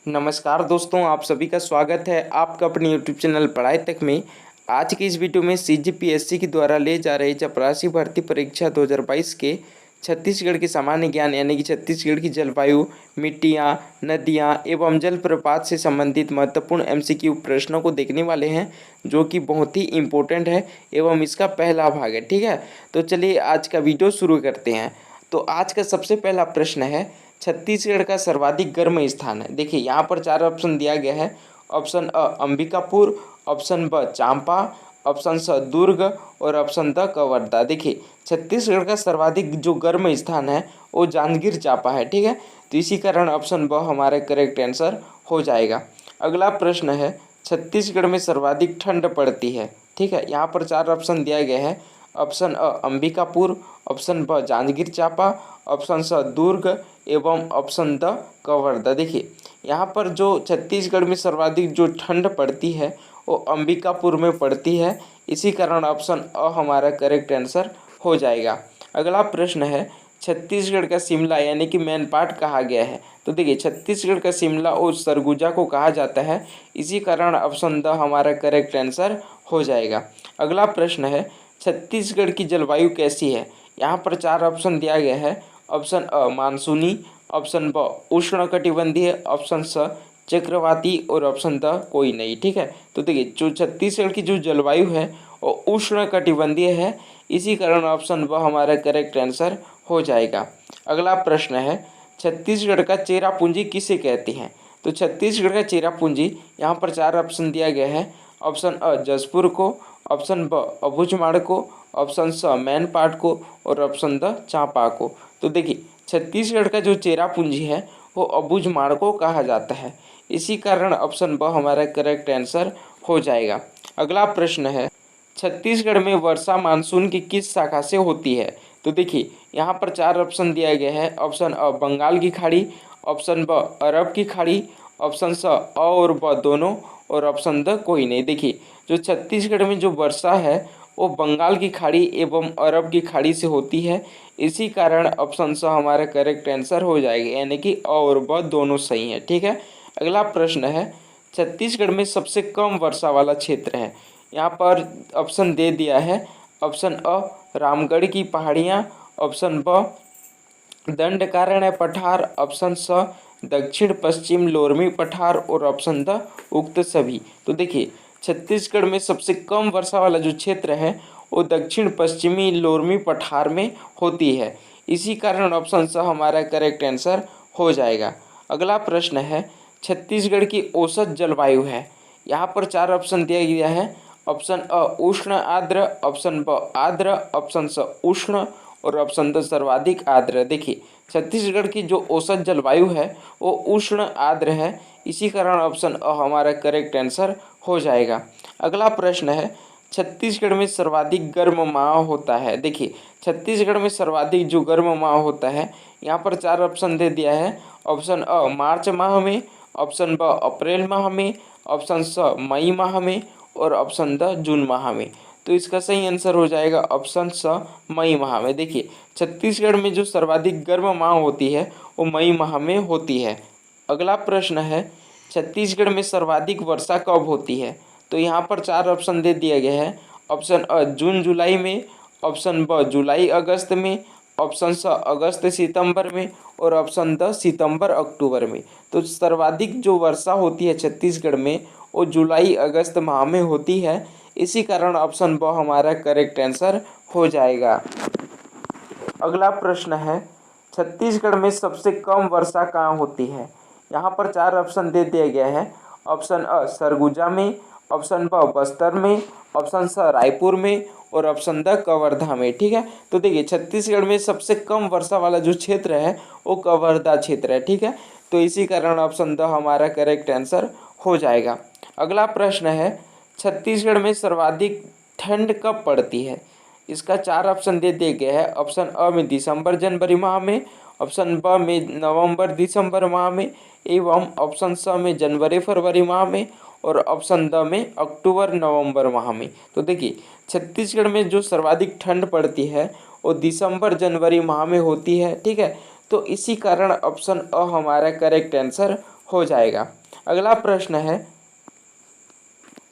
नमस्कार दोस्तों, आप सभी का स्वागत है आपका अपने यूट्यूब चैनल पढ़ाई तक में। आज की इस वीडियो में सीजीपीएससी के द्वारा ले जा रहे चपरासी भर्ती परीक्षा 2022 के छत्तीसगढ़ के सामान्य ज्ञान यानी कि छत्तीसगढ़ की जलवायु, मिट्टियाँ, नदियाँ एवं जलप्रपात से संबंधित महत्वपूर्ण एमसीक्यू प्रश्नों को देखने वाले हैं, जो कि बहुत ही इम्पोर्टेंट है एवं इसका पहला भाग है। ठीक है, तो चलिए आज का वीडियो शुरू करते हैं। तो आज का सबसे पहला प्रश्न है, छत्तीसगढ़ का सर्वाधिक गर्म स्थान है। देखिए यहाँ पर चार ऑप्शन दिया गया है। ऑप्शन अ अंबिकापुर, ऑप्शन ब चांपा, ऑप्शन स दुर्ग और ऑप्शन द कवर्धा। देखिए छत्तीसगढ़ का सर्वाधिक जो गर्म स्थान है वो जांजगीर चांपा है। ठीक है, तो इसी कारण ऑप्शन ब हमारा करेक्ट आंसर हो जाएगा। अगला प्रश्न है, छत्तीसगढ़ में सर्वाधिक ठंड पड़ती है। ठीक है, यहाँ पर चार ऑप्शन दिया गया है। ऑप्शन अ अंबिकापुर, ऑप्शन ब जांजगीर चांपा, ऑप्शन स दुर्ग एवं ऑप्शन द कवर्धा। देखिए यहाँ पर जो छत्तीसगढ़ में सर्वाधिक जो ठंड पड़ती है वो अंबिकापुर में पड़ती है। इसी कारण ऑप्शन अ हमारा करेक्ट आंसर हो जाएगा। अगला प्रश्न है, छत्तीसगढ़ का शिमला यानी कि मैनपाट कहा गया है। तो देखिए छत्तीसगढ़ का शिमला और सरगुजा को कहा जाता है। इसी कारण ऑप्शन द हमारा करेक्ट आंसर हो जाएगा। अगला प्रश्न है, छत्तीसगढ़ की जलवायु कैसी है। यहाँ पर चार ऑप्शन दिया गया है। ऑप्शन अ मानसूनी, ऑप्शन ब उष्णकटिबंधीय, ऑप्शन स चक्रवाती और ऑप्शन द कोई नहीं। ठीक है, तो देखिए जो छत्तीसगढ़ की जो जलवायु है वो उष्णकटिबंधीय है। इसी कारण ऑप्शन ब हमारा करेक्ट आंसर हो जाएगा। अगला प्रश्न है, छत्तीसगढ़ का चेरापूंजी किसे कहते हैं। तो छत्तीसगढ़ का चेरापूंजी यहाँ पर चार ऑप्शन दिया गया है। ऑप्शन अ जसपुर को, ऑप्शन ब अबूझमाड़ को, ऑप्शन स मैनपाट को और ऑप्शन द चांपा को। तो देखिए छत्तीसगढ़ का जो चेरापूंजी है वो अबूझमाड़ को कहा जाता है। इसी कारण ऑप्शन ब हमारा करेक्ट आंसर हो जाएगा। अगला प्रश्न है, छत्तीसगढ़ में वर्षा मानसून की किस शाखा से होती है। तो देखिए यहाँ पर चार ऑप्शन दिया गया है। ऑप्शन अ बंगाल की खाड़ी, ऑप्शन ब अरब की खाड़ी, ऑप्शन स अ और ब दोनों और ऑप्शन द कोई नहीं। देखिए जो छत्तीसगढ़ में जो वर्षा है वो बंगाल की खाड़ी एवं अरब की खाड़ी से होती है। इसी कारण ऑप्शन स हमारा करेक्ट आंसर हो जाएगा, यानी कि अ और ब दोनों सही है। ठीक है, अगला प्रश्न है, छत्तीसगढ़ में सबसे कम वर्षा वाला क्षेत्र है। यहाँ पर ऑप्शन दे दिया है। ऑप्शन अ रामगढ़ की पहाड़ियाँ, ऑप्शन ब दंडकारण्य पठार, ऑप्शन स दक्षिण पश्चिम लोरमी पठार और ऑप्शन द उक्त सभी। तो देखिए छत्तीसगढ़ में सबसे कम वर्षा वाला जो क्षेत्र है वो दक्षिण पश्चिमी लोरमी पठार में होती है। इसी कारण ऑप्शन स हमारा करेक्ट आंसर हो जाएगा। अगला प्रश्न है, छत्तीसगढ़ की औसत जलवायु है। यहाँ पर चार ऑप्शन दिया गया है। ऑप्शन अ उष्ण आर्द्र, ऑप्शन ब आर्द्र, ऑप्शन स उष्ण और ऑप्शन द सर्वाधिक आर्द्र। देखिए छत्तीसगढ़ की जो औसत जलवायु है वो उष्ण आर्द्र है। इसी कारण ऑप्शन अ हमारा करेक्ट आंसर हो जाएगा। अगला प्रश्न है, छत्तीसगढ़ में सर्वाधिक गर्म माह होता है। देखिए छत्तीसगढ़ में सर्वाधिक जो गर्म माह होता है, यहाँ पर चार ऑप्शन दे दिया है। ऑप्शन अ मार्च माह में, ऑप्शन ब अप्रैल माह में, ऑप्शन स मई माह में और ऑप्शन द जून माह में। तो इसका सही आंसर हो जाएगा ऑप्शन स मई माह में। देखिए छत्तीसगढ़ में जो सर्वाधिक गर्म माह होती है वो मई माह में होती है। अगला प्रश्न है, छत्तीसगढ़ में सर्वाधिक वर्षा कब होती है। तो यहाँ पर चार ऑप्शन दे दिया गया है। ऑप्शन अ जून जुलाई में, ऑप्शन ब जुलाई अगस्त में, ऑप्शन स अगस्त सितंबर में और ऑप्शन द सितंबर अक्टूबर में। तो सर्वाधिक जो वर्षा होती है छत्तीसगढ़ में वो जुलाई अगस्त माह में होती है। इसी कारण ऑप्शन ब हमारा करेक्ट आंसर हो जाएगा। अगला प्रश्न है, छत्तीसगढ़ में सबसे कम वर्षा कहाँ होती है। यहाँ पर चार ऑप्शन दे दिया गया है। ऑप्शन अ सरगुजा में, ऑप्शन ब बस्तर में, ऑप्शन स रायपुर में और ऑप्शन द कवर्धा में। ठीक है, तो देखिए छत्तीसगढ़ में सबसे कम वर्षा वाला जो क्षेत्र है वो कवर्धा क्षेत्र है। ठीक है, तो इसी कारण ऑप्शन द हमारा करेक्ट आंसर हो जाएगा। अगला प्रश्न है, छत्तीसगढ़ में सर्वाधिक ठंड कब पड़ती है। इसका चार ऑप्शन दे दिए गए हैं। ऑप्शन अ में दिसंबर जनवरी माह में, ऑप्शन ब में नवंबर दिसंबर माह में एवं ऑप्शन स में जनवरी फरवरी माह में और ऑप्शन द में अक्टूबर नवंबर माह में। तो देखिए छत्तीसगढ़ में जो सर्वाधिक ठंड पड़ती है वो दिसंबर जनवरी माह में होती है। ठीक है, तो इसी कारण ऑप्शन अ हमारा करेक्ट आंसर हो जाएगा। अगला प्रश्न है,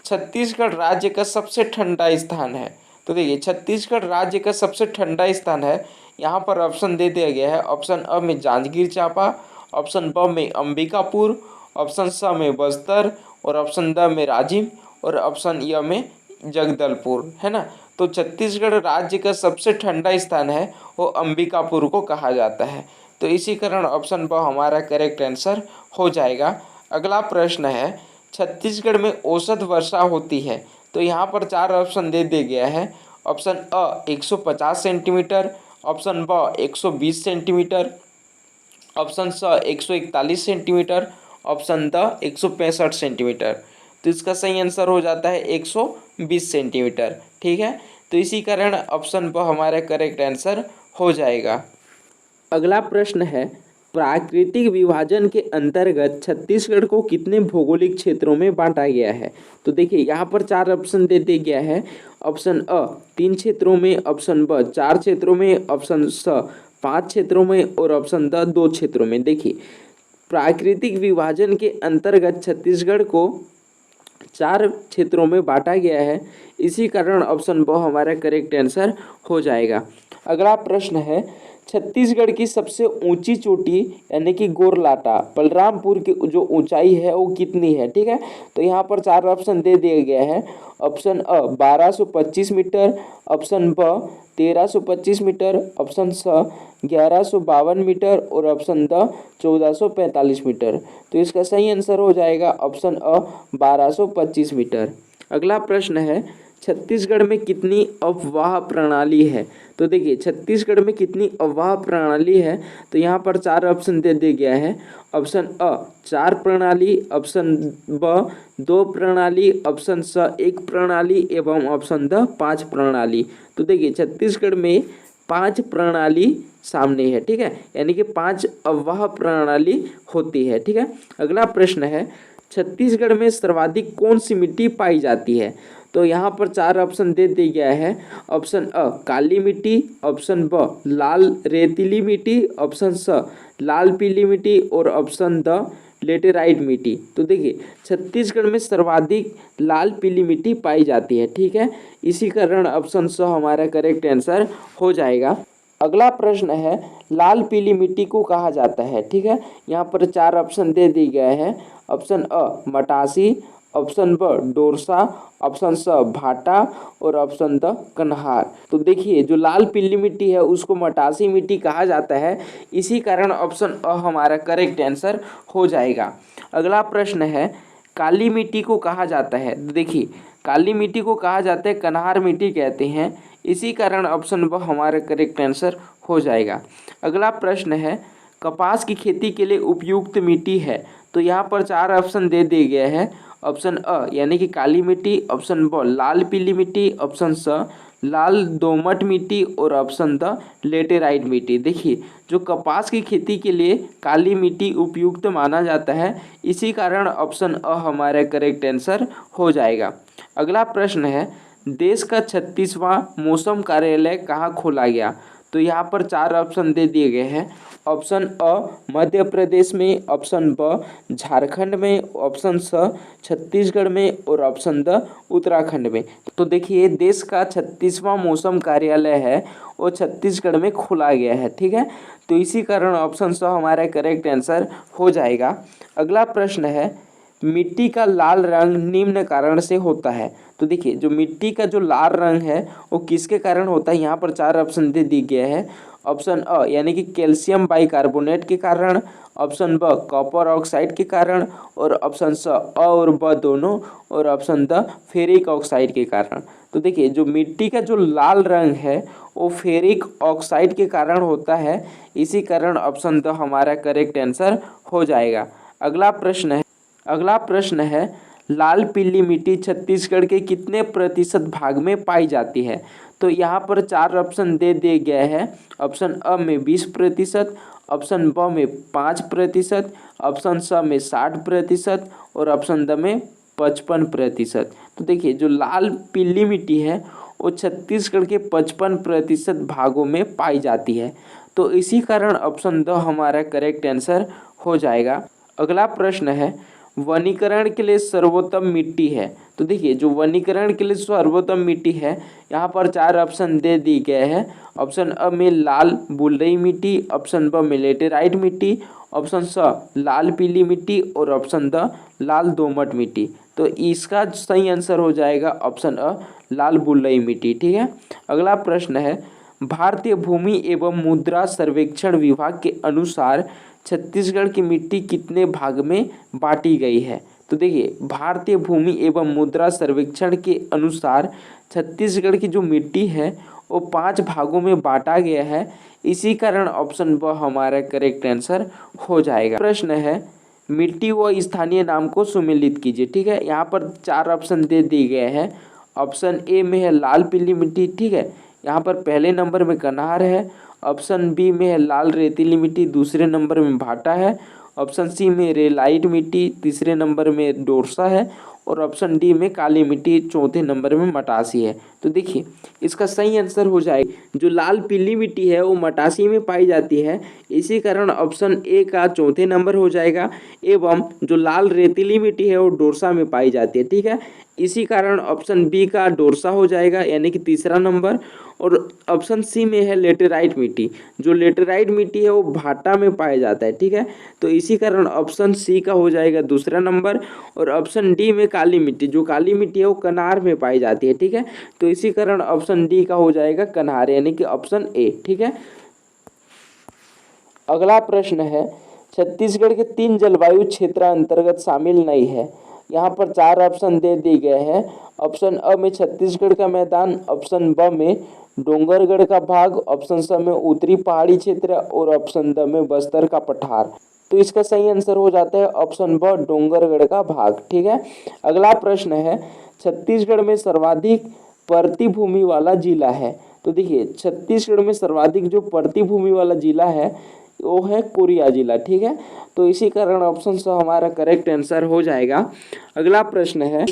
छत्तीसगढ़ राज्य का सबसे ठंडा स्थान है। तो देखिए छत्तीसगढ़ राज्य का सबसे ठंडा स्थान है, यहाँ पर ऑप्शन दे दिया गया है। ऑप्शन अ में जांजगीर चांपा, ऑप्शन ब में अंबिकापुर, ऑप्शन स में बस्तर, और ऑप्शन द में राजिम, और ऑप्शन य में जगदलपुर, है ना। तो छत्तीसगढ़ राज्य का सबसे ठंडा स्थान है वो अंबिकापुर को कहा जाता है। तो इसी कारण ऑप्शन ब हमारा करेक्ट आंसर हो जाएगा। अगला प्रश्न है, छत्तीसगढ़ में औसत वर्षा होती है। तो यहाँ पर चार ऑप्शन दे दिया गया है। ऑप्शन अ 150 सेंटीमीटर, ऑप्शन ब 120 सेंटीमीटर, ऑप्शन स 141 सेंटीमीटर, ऑप्शन द 165 सेंटीमीटर। तो इसका सही आंसर हो जाता है 120 सेंटीमीटर, ठीक है। तो इसी कारण ऑप्शन ब हमारा करेक्ट आंसर हो जाएगा। अगला प्रश्न है, प्राकृतिक विभाजन के अंतर्गत छत्तीसगढ़ को कितने भौगोलिक क्षेत्रों में बांटा गया है। तो देखिए यहाँ पर चार ऑप्शन दे दिया गया है। ऑप्शन अ 3 क्षेत्रों में, ऑप्शन ब 4 क्षेत्रों में, ऑप्शन स 5 क्षेत्रों में, और ऑप्शन द 2 क्षेत्रों में। देखिए प्राकृतिक विभाजन के अंतर्गत छत्तीसगढ़ को 4 क्षेत्रों में बांटा गया है, इसी कारण ऑप्शन ब हमारा करेक्ट आंसर हो जाएगा। अगला प्रश्न है, छत्तीसगढ़ की सबसे ऊंची चोटी यानी कि गोरलाटा बलरामपुर की जो ऊंचाई है वो कितनी है, ठीक है। तो यहाँ पर चार ऑप्शन दे दिया गया है। ऑप्शन अ 1225 मीटर, ऑप्शन ब 1325 मीटर, ऑप्शन स 1152 मीटर, और ऑप्शन द 1445 मीटर। तो इसका सही आंसर हो जाएगा ऑप्शन अ 1225 मीटर। अगला प्रश्न है, छत्तीसगढ़ में कितनी अफवाह प्रणाली है। तो देखिए छत्तीसगढ़ में कितनी अफवाह प्रणाली है। तो यहाँ पर चार ऑप्शन दे दिया गया है। ऑप्शन अ 4 प्रणाली, ऑप्शन ब 2 प्रणाली, ऑप्शन स 1 प्रणाली, एवं ऑप्शन द 5 प्रणाली। तो देखिए छत्तीसगढ़ में 5 प्रणाली सामने है, ठीक है, यानी कि 5 अफवाह प्रणाली होती है, ठीक है। अगला प्रश्न है, छत्तीसगढ़ में सर्वाधिक कौन सी मिट्टी पाई जाती है। तो यहाँ पर चार ऑप्शन दे दिया गया है। ऑप्शन अ काली मिट्टी, ऑप्शन ब लाल रेतीली मिट्टी, ऑप्शन स लाल पीली मिट्टी, और ऑप्शन द लेटेराइट मिट्टी। तो देखिए छत्तीसगढ़ में सर्वाधिक लाल पीली मिट्टी पाई जाती है, ठीक है। इसी कारण ऑप्शन स हमारा करेक्ट आंसर हो जाएगा। अगला प्रश्न है, लाल पीली मिट्टी को कहा जाता है, ठीक है। यहाँ पर चार ऑप्शन दे दिए गए हैं। ऑप्शन अ मटासी, ऑप्शन ब डोरसा, ऑप्शन स भाटा, और ऑप्शन द कन्हार। तो देखिए जो लाल पीली मिट्टी है उसको मटासी मिट्टी कहा जाता है, इसी कारण ऑप्शन अ हमारा करेक्ट आंसर हो जाएगा। अगला प्रश्न है, काली मिट्टी को कहा जाता है। देखिए काली मिट्टी को कहा जाता है कन्हार मिट्टी कहते हैं, इसी कारण ऑप्शन ब हमारा करेक्ट आंसर हो जाएगा। अगला प्रश्न है, कपास की खेती के लिए उपयुक्त मिट्टी है। तो यहाँ पर चार ऑप्शन दे दिए गए हैं। ऑप्शन अ यानी कि काली मिट्टी, ऑप्शन ब लाल पीली मिट्टी, ऑप्शन स लाल दोमट मिट्टी, और ऑप्शन द लेटेराइट मिट्टी। देखिए जो कपास की खेती के लिए काली मिट्टी उपयुक्त माना जाता है, इसी कारण ऑप्शन अ हमारा करेक्ट आंसर हो जाएगा। अगला प्रश्न है, देश का 36वां मौसम कार्यालय कहाँ खोला गया। तो यहाँ पर चार ऑप्शन दे दिए गए हैं। ऑप्शन अ मध्य प्रदेश में, ऑप्शन ब झारखंड में, ऑप्शन स छत्तीसगढ़ में, और ऑप्शन द उत्तराखंड में। तो देखिए देश का 36वां मौसम कार्यालय है वो छत्तीसगढ़ में खोला गया है, ठीक है। तो इसी कारण ऑप्शन स हमारा करेक्ट आंसर हो जाएगा। अगला प्रश्न है, मिट्टी का लाल रंग निम्न कारण से होता है। तो देखिए जो मिट्टी का जो लाल रंग है वो किसके कारण होता है, यहाँ पर चार ऑप्शन दे दी गया है। ऑप्शन अ यानी कि कैल्शियम बाइकार्बोनेट के कारण, ऑप्शन ब कॉपर ऑक्साइड के कारण, और ऑप्शन स अ और ब दोनों, और ऑप्शन द फेरिक ऑक्साइड के कारण। तो देखिए जो मिट्टी का जो लाल रंग है वो फेरिक ऑक्साइड के कारण होता है, इसी कारण ऑप्शन द हमारा करेक्ट आंसर हो जाएगा। अगला प्रश्न है, लाल पीली मिट्टी छत्तीसगढ़ के कितने प्रतिशत भाग में पाई जाती है। तो यहाँ पर चार ऑप्शन दे दिए गए हैं। ऑप्शन अ में 20%, ऑप्शन ब में 5%, ऑप्शन स में 60%, और ऑप्शन द में 55%। तो देखिए जो लाल पीली मिट्टी है वो छत्तीसगढ़ के 55% भागों में पाई जाती है, तो इसी कारण ऑप्शन द हमारा करेक्ट आंसर हो जाएगा। अगला प्रश्न है वनीकरण के लिए सर्वोत्तम मिट्टी है। तो देखिए जो वनीकरण के लिए सर्वोत्तम मिट्टी है, यहाँ पर 4 ऑप्शन दे दिए गए हैं। ऑप्शन अ में लाल बुलरई मिट्टी, ऑप्शन ब में लेटेराइट मिट्टी, ऑप्शन स लाल पीली मिट्टी और ऑप्शन द लाल दोमट मिट्टी। तो इसका सही आंसर हो जाएगा ऑप्शन अ लाल बुलरई मिट्टी। ठीक है। अगला प्रश्न है भारतीय भूमि एवं मुद्रा सर्वेक्षण विभाग के अनुसार छत्तीसगढ़ की मिट्टी कितने भाग में बांटी गई है। तो देखिए भारतीय भूमि एवं मुद्रा सर्वेक्षण के अनुसार छत्तीसगढ़ की जो मिट्टी है वो 5 भागों में बांटा गया है। इसी कारण ऑप्शन ब हमारा करेक्ट आंसर हो जाएगा। प्रश्न है मिट्टी व स्थानीय नाम को सुमेलित कीजिए। ठीक है। यहाँ पर 4 ऑप्शन दे दिए गए हैं। ऑप्शन ए में है लाल पीली मिट्टी। ठीक है। यहाँ पर पहले नंबर में कन्हार है। ऑप्शन बी में है लाल रेतीली मिट्टी, दूसरे नंबर में भाटा है। ऑप्शन सी में रेलाइट मिट्टी, तीसरे नंबर में डोरसा है। और ऑप्शन डी में काली मिट्टी, चौथे नंबर में मटासी है। तो देखिए इसका सही आंसर हो जाएगा जो लाल पीली मिट्टी है वो मटासी में पाई जाती है। इसी कारण ऑप्शन ए का चौथे नंबर हो जाएगा। एवं जो लाल रेतीली मिट्टी है वो डोरसा में पाई जाती है। ठीक है। इसी कारण ऑप्शन बी का डोरसा हो जाएगा यानी कि तीसरा नंबर। और ऑप्शन सी में है लेटेराइट मिट्टी। जो लेटेराइट मिट्टी है वो भाटा में पाया जाता है। ठीक है। तो इसी कारण ऑप्शन सी का हो जाएगा दूसरा नंबर। और ऑप्शन डी में काली मिट्टी, जो काली मिट्टी है वो कनार में पाई जाती है। ठीक है। तो इसी कारण ऑप्शन डी का हो जाएगा कन्हार यानी कि ऑप्शन ए। ठीक है। अगला प्रश्न है छत्तीसगढ़ के 3 जलवायु क्षेत्र अंतर्गत शामिल नहीं है। यहाँ पर 4 ऑप्शन दे दिए गए हैं। ऑप्शन अ में छत्तीसगढ़ का मैदान, ऑप्शन ब में डोंगरगढ़ का भाग, ऑप्शन स में उत्तरी पहाड़ी क्षेत्र और ऑप्शन द में बस्तर का पठार। तो इसका सही आंसर हो जाता है ऑप्शन ब डोंगरगढ़ का भाग। ठीक है। अगला प्रश्न है छत्तीसगढ़ में सर्वाधिक परती भूमि वाला जिला है। तो देखिए छत्तीसगढ़ में सर्वाधिक जो परती भूमि वाला जिला है वो है कोरिया जिला। ठीक है। तो इसी कारण ऑप्शन स हमारा करेक्ट आंसर हो जाएगा। अगला प्रश्न है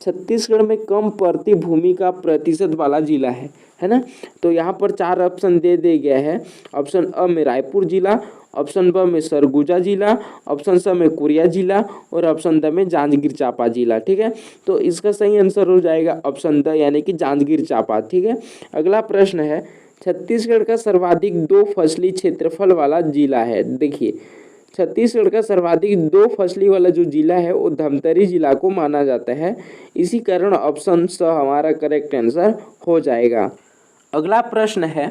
छत्तीसगढ़ में कम परती भूमि का प्रतिशत वाला जिला है ना। तो यहाँ पर 4 ऑप्शन दे दिए गए हैं। ऑप्शन अ में रायपुर जिला, ऑप्शन ब में सरगुजा जिला, ऑप्शन स में कोरिया जिला और ऑप्शन द में जांजगीर चांपा जिला। ठीक है। तो इसका सही आंसर हो जाएगा ऑप्शन द यानी कि जांजगीर चांपा। ठीक है। अगला प्रश्न है छत्तीसगढ़ का सर्वाधिक 2 फसली क्षेत्रफल वाला जिला है। देखिए छत्तीसगढ़ का सर्वाधिक 2 फसली वाला जो जिला है वो धमतरी जिला को माना जाता है। इसी कारण ऑप्शन स हमारा करेक्ट आंसर हो जाएगा। अगला प्रश्न है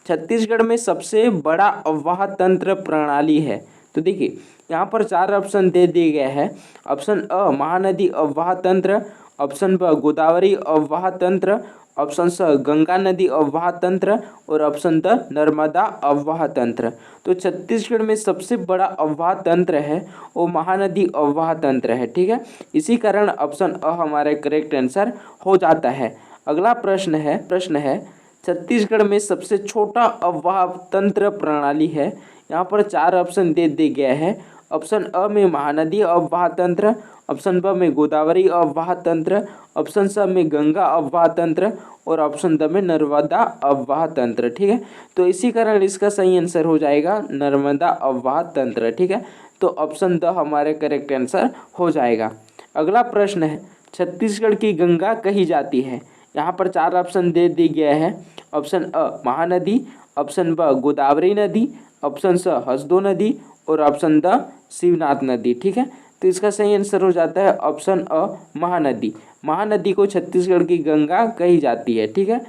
छत्तीसगढ़ में सबसे बड़ा अफवाह तंत्र प्रणाली है। तो देखिए यहाँ पर 4 ऑप्शन दे दिए गए हैं। ऑप्शन अ महानदी अफवाह तंत्र, ऑप्शन ब गोदावरी अफवाह तंत्र, ऑप्शन स गंगा नदी अफवाह तंत्र और ऑप्शन द नर्मदा अफवाह तंत्र। तो छत्तीसगढ़ में सबसे बड़ा अफवाह तंत्र है वो महानदी अफवाह तंत्र है। ठीक है। इसी कारण ऑप्शन अ हमारा करेक्ट आंसर हो जाता है। अगला प्रश्न है छत्तीसगढ़ में सबसे छोटा अफवाह तंत्र प्रणाली है। यहाँ पर 4 ऑप्शन दे दिए गए हैं। ऑप्शन अ में महानदी अफवाह तंत्र, ऑप्शन ब में गोदावरी अफवाह तंत्र, ऑप्शन स में गंगा अफवाह तंत्र और ऑप्शन द में नर्मदा अफवाह तंत्र। ठीक है। तो इसी कारण इसका सही आंसर हो जाएगा नर्मदा अफवाह तंत्र। ठीक है। तो ऑप्शन द हमारे करेक्ट आंसर हो जाएगा। अगला प्रश्न है छत्तीसगढ़ की गंगा कही जाती है। यहाँ पर 4 ऑप्शन दे दिए गए हैं। ऑप्शन अ महानदी, ऑप्शन ब गोदावरी नदी, ऑप्शन स हसदो नदी और ऑप्शन द शिवनाथ नदी। ठीक है। तो इसका सही आंसर हो जाता है ऑप्शन अ महानदी। महानदी को छत्तीसगढ़ की गंगा कही जाती है। ठीक है।